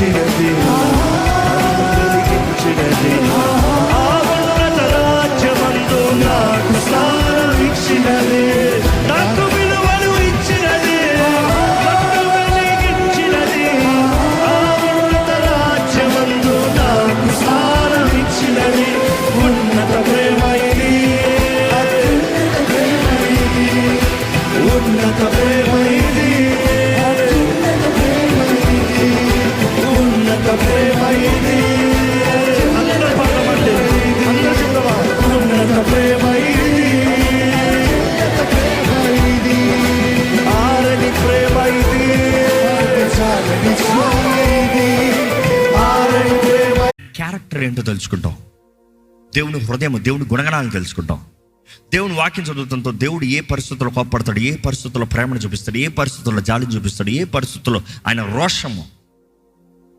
కలిగించినది, నన్ను కలిగించినది. ఆ ఉన్నత రాజ్యమందు నాకు స్థానం ఇచ్చినది, నాకు విలువలు ఇచ్చినది, నన్ను కలిగించినది. ఆ ఉన్నత రాజ్యమందు నాకు స్థానం ఇచ్చినది. ఉన్నత ప్రేమ ఇది, ఉన్నత ప్రేమ ఇది, ఉన్నత ప్రేమ ఇది. అందరూ పాడమండి, అందరూ చెప్తావా? ఉన్నత ప్రేమ ఇది, ఆరని ప్రేమ ఇది, చాలని స్వామి ఇది, ఆరని ప్రేమ. క్యారెక్టర్ ఏంటో తెలుసుకుంటాం, దేవుని హృదయం, దేవుని గుణగణాలను తెలుసుకుంటాం. దేవుని వాక్యం చదువుతుంతో దేవుడు ఏ పరిస్థితుల్లో కోపడతాడు, ఏ పరిస్థితుల్లో ప్రేమను చూపిస్తాడు, ఏ పరిస్థితుల్లో జాలిని చూపిస్తాడు, ఏ పరిస్థితుల్లో ఆయన రోషము.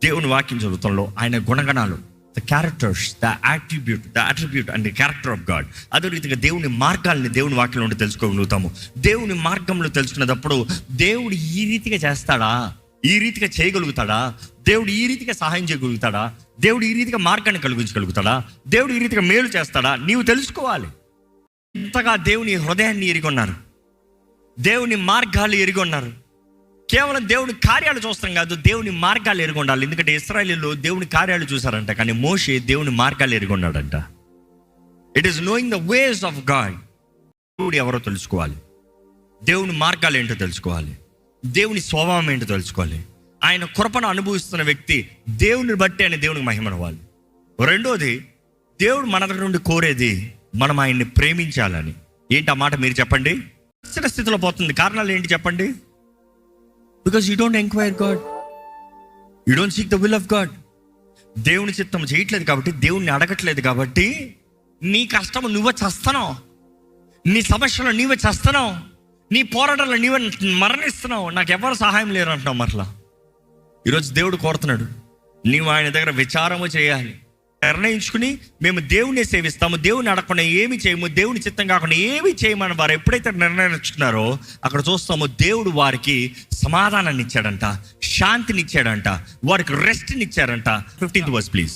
దేవుని వాక్యం చదువుతంలో ఆయన గుణగణాలు, the characters, the attribute and the character of God. అదే రీతిగా దేవుని మార్గాల్ని దేవుని వాక్యంలో ఉండి తెలుసుకోగలుగుతాము. దేవుని మార్గంలో తెలుసుకునేటప్పుడు దేవుడు ఈ రీతిగా చేస్తాడా, ఈ రీతిగా చేయగలుగుతాడా, దేవుడు ఈ రీతిగా సహాయం చేయగలుగుతాడా, దేవుడు ఈ రీతిగా మార్గాన్ని కలిగించగలుగుతాడా, దేవుడు ఈ రీతిగా మేలు చేస్తాడా, నీవు తెలుసుకోవాలి. ఇంతగా దేవుని హృదయాన్ని ఎరిగొన్నారు, దేవుని మార్గాలు ఎరిగొన్నారు. కేవలం దేవుని కార్యాలు చూస్తాం కాదు, దేవుని మార్గాలు ఎరిగొండాలి. ఎందుకంటే ఇశ్రాయేలీయులు దేవుని కార్యాలు చూసారంట, కానీ మోషే దేవుని మార్గాలు ఎరిగొన్నాడంట. It is knowing the ways of God. దేవుడు ఎవరో తెలుసుకోవాలి, దేవుని మార్గాలు ఏంటో తెలుసుకోవాలి, దేవుని స్వభావం ఏంటో తెలుసుకోవాలి. ఆయన కృపను అనుభవిస్తున్న వ్యక్తి దేవుని బట్టి ఆయన దేవునికి మహిమనవ్వాలి. రెండోది, దేవుడు మన దగ్గర నుండి కోరేది మనం ఆయన్ని ప్రేమించాలని. ఏంటి ఆ మాట మీరు చెప్పండి? ఇచ్చిన స్థితిలో పోతుంది. కారణాలు ఏంటి చెప్పండి? Because you don't enquire God, you don't seek the will of God. దేవుని చిత్తం చేయట్లేదు కాబట్టి, దేవుణ్ణి అడగట్లేదు కాబట్టి, నీ కష్టము నువ్వే చేస్తున్నావు, నీ సమస్యలో నీవే చేస్తున్నావు, నీ పోరాటంలో నీవే మరణిస్తున్నావు, నాకు ఎవరు సహాయం లేరు అంటున్నావు. మరలా ఈరోజు దేవుడు కోరుతున్నాడు, నీవు ఆయన దగ్గర విచారము చేయాలి. నిర్ణయించుకుని మేము దేవుణ్ణి సేవిస్తాము, దేవుని అడగకుండా ఏమి చేయము, దేవుని చిత్తం కాకుండా ఏమి చేయమని వారు ఎప్పుడైతే నిర్ణయించుకున్నారో అక్కడ చూస్తామో దేవుడు వారికి సమాధానాన్ని ఇచ్చాడంట, శాంతిని ఇచ్చాడంట, వారికి రెస్ట్ని ఇచ్చారంట. 15th verse please.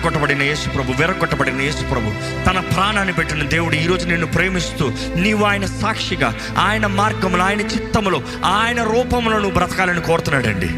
కొట్టబడిన యేసు ప్రభు, వెరగొట్టబడిన యేసు ప్రభు తన ప్రాణాన్ని పెట్టిన దేవుడు ఈరోజు నిన్ను ప్రేమిస్తూ నీవు ఆయన సాక్షిగా, ఆయన మార్గంలో, ఆయన చిత్తములో, ఆయన రూపంలో నువ్వు బ్రతకాలని కోరుతున్నాడండి.